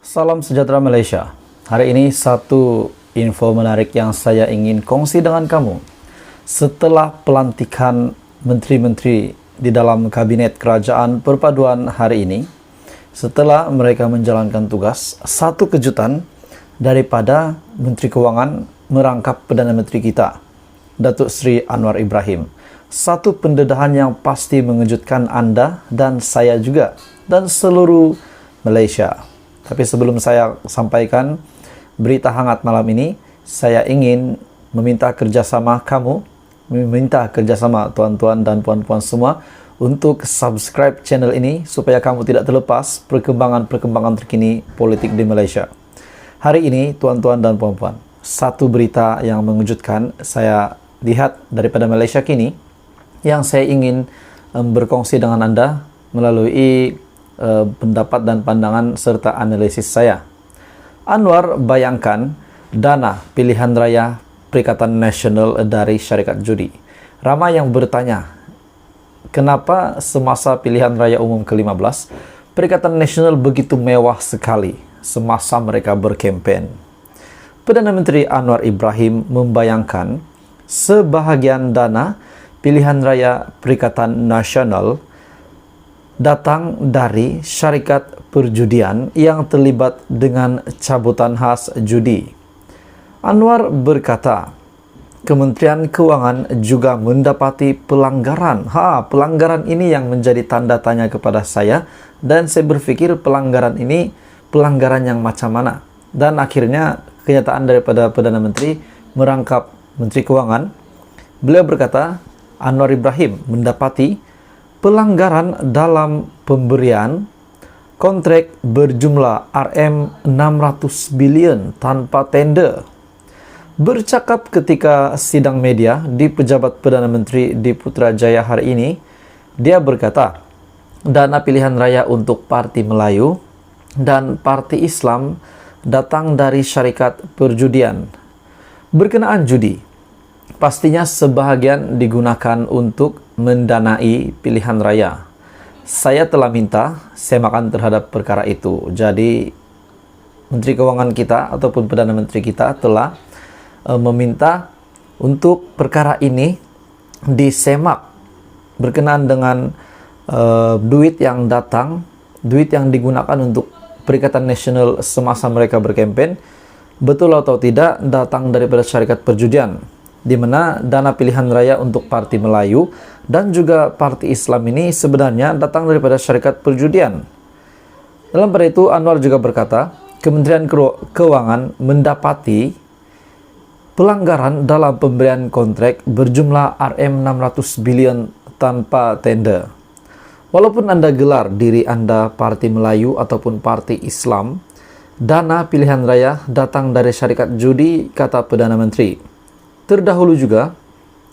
Salam sejahtera Malaysia. Hari ini satu info menarik yang saya ingin kongsi dengan kamu. Setelah pelantikan menteri-menteri di dalam Kabinet Kerajaan Perpaduan hari ini, setelah mereka menjalankan tugas, satu kejutan daripada Menteri Kewangan merangkap Perdana Menteri kita, Datuk Seri Anwar Ibrahim. Satu pendedahan yang pasti mengejutkan anda dan saya juga, dan seluruh Malaysia. Tapi sebelum saya sampaikan berita hangat malam ini, saya ingin meminta kerjasama kamu, meminta kerjasama tuan-tuan dan puan-puan semua untuk subscribe channel ini supaya kamu tidak terlepas perkembangan-perkembangan terkini politik di Malaysia. Hari ini, tuan-tuan dan puan-puan, satu berita yang mengejutkan saya lihat daripada Malaysia kini yang saya ingin berkongsi dengan anda melalui pendapat dan pandangan serta analisis saya. Anwar bayangkan dana pilihan raya Perikatan Nasional dari syarikat judi. Ramai yang bertanya, kenapa semasa pilihan raya umum ke-15, Perikatan Nasional begitu mewah sekali semasa mereka berkempen? Perdana Menteri Anwar Ibrahim membayangkan sebahagian dana pilihan raya Perikatan Nasional datang dari syarikat perjudian yang terlibat dengan cabutan khas judi. Anwar berkata, Kementerian Kewangan juga mendapati pelanggaran. Pelanggaran ini yang menjadi tanda tanya kepada saya, dan saya berpikir pelanggaran ini pelanggaran yang macam mana. Dan akhirnya kenyataan daripada Perdana Menteri merangkap Menteri Kewangan, beliau berkata, Anwar Ibrahim mendapati pelanggaran dalam pemberian kontrak berjumlah RM600 bilion tanpa tender. Bercakap ketika sidang media di Pejabat Perdana Menteri di Putrajaya hari ini, dia berkata, dana pilihan raya untuk Parti Melayu dan Parti Islam datang dari syarikat perjudian. Berkenaan judi, pastinya sebahagian digunakan untuk mendanai pilihan raya. Saya telah minta semakan terhadap perkara itu. Jadi Menteri Kewangan kita ataupun Perdana Menteri kita telah meminta untuk perkara ini disemak berkenaan dengan duit yang datang, duit yang digunakan untuk Perikatan Nasional semasa mereka berkempen, betul atau tidak datang daripada syarikat perjudian, di mana dana pilihan raya untuk Parti Melayu dan juga Parti Islam ini sebenarnya datang daripada syarikat perjudian. Dalam pada itu, Anwar juga berkata, Kementerian Keuangan mendapati pelanggaran dalam pemberian kontrak berjumlah RM600 bilion tanpa tender. Walaupun anda gelar diri anda Parti Melayu ataupun Parti Islam, dana pilihan raya datang dari syarikat judi, kata Perdana Menteri. Terdahulu juga,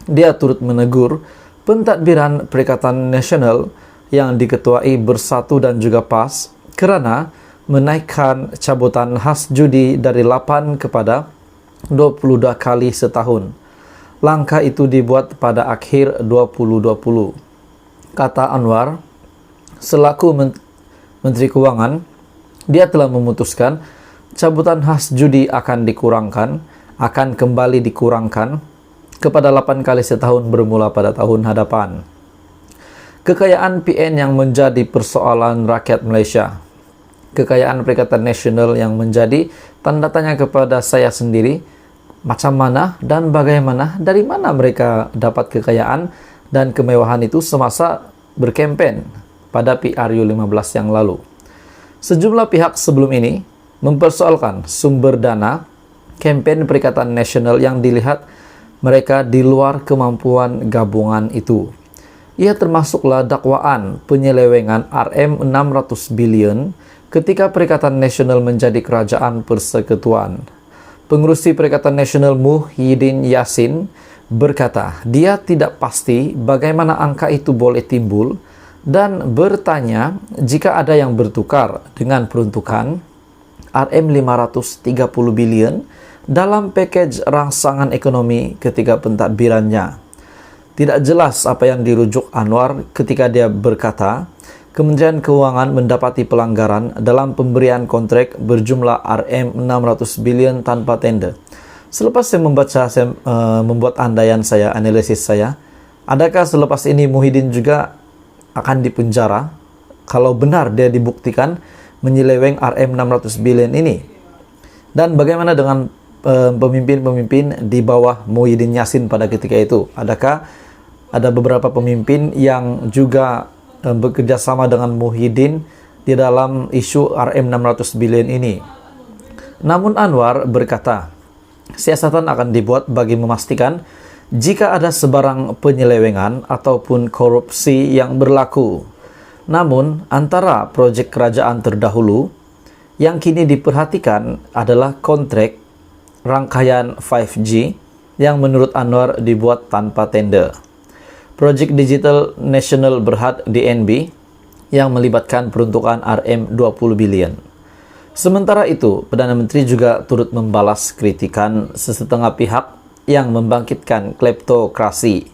dia turut menegur pentadbiran Perikatan Nasional yang diketuai Bersatu dan juga PAS kerana menaikkan cabutan khas judi dari 8 kepada 22 kali setahun. Langkah itu dibuat pada akhir 2020. Kata Anwar, selaku Menteri Keuangan, dia telah memutuskan cabutan khas judi akan kembali dikurangkan kepada 8 kali setahun bermula pada tahun hadapan. Kekayaan PN yang menjadi persoalan rakyat Malaysia. Kekayaan Perikatan Nasional yang menjadi tanda tanya kepada saya sendiri, macam mana dan bagaimana, dari mana mereka dapat kekayaan dan kemewahan itu semasa berkempen pada PRU 15 yang lalu. Sejumlah pihak sebelum ini mempersoalkan sumber dana kempen Perikatan Nasional yang dilihat mereka di luar kemampuan gabungan itu. Ia termasuklah dakwaan penyelewengan RM600 bilion ketika Perikatan Nasional menjadi kerajaan persekutuan. Pengerusi Perikatan Nasional Muhyiddin Yassin berkata, dia tidak pasti bagaimana angka itu boleh timbul dan bertanya jika ada yang bertukar dengan peruntukan RM530 bilion dalam pakej rangsangan ekonomi ketika pentadbirannya. Tidak jelas apa yang dirujuk Anwar ketika dia berkata, Kementerian Keuangan mendapati pelanggaran dalam pemberian kontrak berjumlah Rm600 bilion tanpa tender. Selepas saya membuat andaian saya, analisis saya, adakah selepas ini Muhyiddin juga akan dipenjara kalau benar dia dibuktikan menyeleweng Rm600 bilion ini? Dan bagaimana dengan pemimpin-pemimpin di bawah Muhyiddin Yassin pada ketika itu? Adakah ada beberapa pemimpin yang juga bekerja sama dengan Muhyiddin di dalam isu Rm600 bilion ini? Namun Anwar berkata, siasatan akan dibuat bagi memastikan jika ada sebarang penyelewengan ataupun korupsi yang berlaku. Namun, antara proyek kerajaan terdahulu yang kini diperhatikan adalah kontrak rangkaian 5G yang menurut Anwar dibuat tanpa tender. Proyek Digital National Berhad DNB yang melibatkan peruntukan Rm20 bilion. Sementara itu, Perdana Menteri juga turut membalas kritikan sesetengah pihak yang membangkitkan kleptokrasi,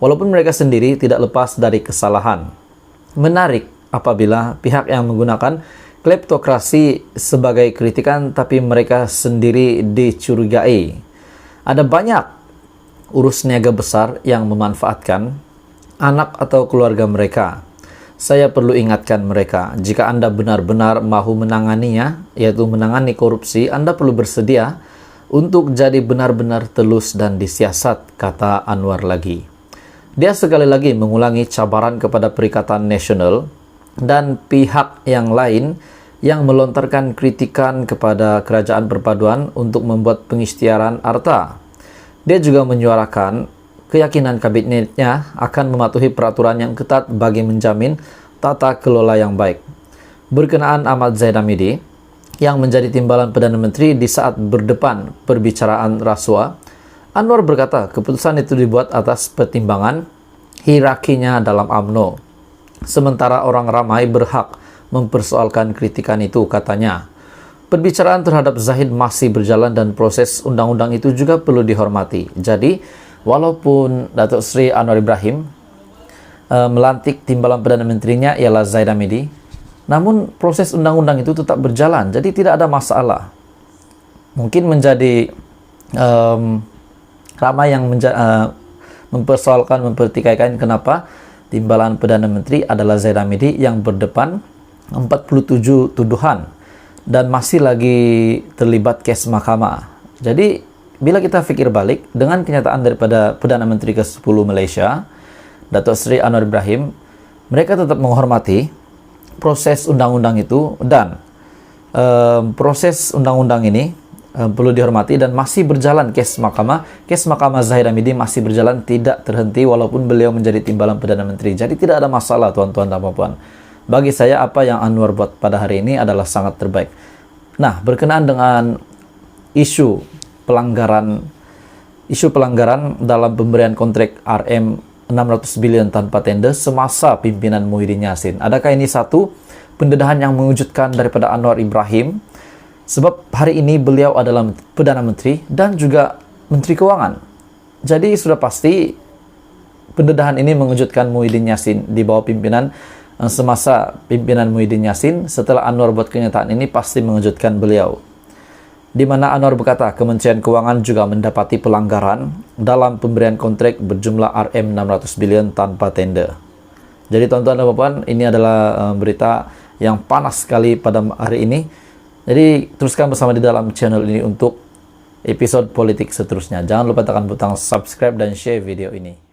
walaupun mereka sendiri tidak lepas dari kesalahan. Menarik apabila pihak yang menggunakan kleptokrasi sebagai kritikan tapi mereka sendiri dicurigai. Ada banyak urus niaga besar yang memanfaatkan anak atau keluarga mereka. Saya perlu ingatkan mereka, jika Anda benar-benar mahu menanganinya, yaitu menangani korupsi, Anda perlu bersedia untuk jadi benar-benar telus dan disiasat, kata Anwar lagi. Dia sekali lagi mengulangi cabaran kepada Perikatan Nasional dan pihak yang lain yang melontarkan kritikan kepada Kerajaan Perpaduan untuk membuat pengisytiharan harta. Dia juga menyuarakan keyakinan kabinetnya akan mematuhi peraturan yang ketat bagi menjamin tata kelola yang baik. Berkenaan Ahmad Zahid Hamidi yang menjadi timbalan Perdana Menteri di saat berdepan perbicaraan rasuah, Anwar berkata keputusan itu dibuat atas pertimbangan hierarkinya dalam UMNO. Sementara orang ramai berhak mempersoalkan kritikan itu, katanya. Perbicaraan terhadap Zahid masih berjalan dan proses undang-undang itu juga perlu dihormati. Jadi, walaupun Datuk Seri Anwar Ibrahim melantik timbalan Perdana Menterinya ialah Zahid Hamidi, namun proses undang-undang itu tetap berjalan, jadi tidak ada masalah. Mungkin menjadi ramai yang mempersoalkan, mempertikaikan kenapa timbalan Perdana Menteri adalah Zahid Hamidi yang berdepan 47 tuduhan dan masih lagi terlibat kes mahkamah. Jadi bila kita fikir balik dengan kenyataan daripada Perdana Menteri ke-10 Malaysia, Datuk Seri Anwar Ibrahim, mereka tetap menghormati proses undang-undang itu dan proses undang-undang ini perlu dihormati dan masih berjalan kes mahkamah. Kes mahkamah Zahid Hamidi masih berjalan, tidak terhenti walaupun beliau menjadi timbalan Perdana Menteri. Jadi tidak ada masalah, tuan-tuan dan puan-puan. Bagi saya, apa yang Anwar buat pada hari ini adalah sangat terbaik. Nah, berkenaan dengan isu pelanggaran dalam pemberian kontrak Rm600 bilion tanpa tender semasa pimpinan Muhyiddin Yassin. Adakah ini satu pendedahan yang mengejutkan daripada Anwar Ibrahim? Sebab hari ini beliau adalah Perdana Menteri dan juga Menteri Keuangan. Jadi sudah pasti pendedahan ini mengejutkan Muhyiddin Yassin di bawah pimpinan semasa pimpinan Muhyiddin Yassin. Setelah Anwar buat kenyataan ini pasti mengejutkan beliau. Di mana Anwar berkata Kementerian Keuangan juga mendapati pelanggaran dalam pemberian kontrak berjumlah Rm600 bilion tanpa tender. Jadi tuan-tuan dan puan, ini adalah berita yang panas sekali pada hari ini. Jadi teruskan bersama di dalam channel ini untuk episode politik seterusnya. Jangan lupa tekan butang subscribe dan share video ini.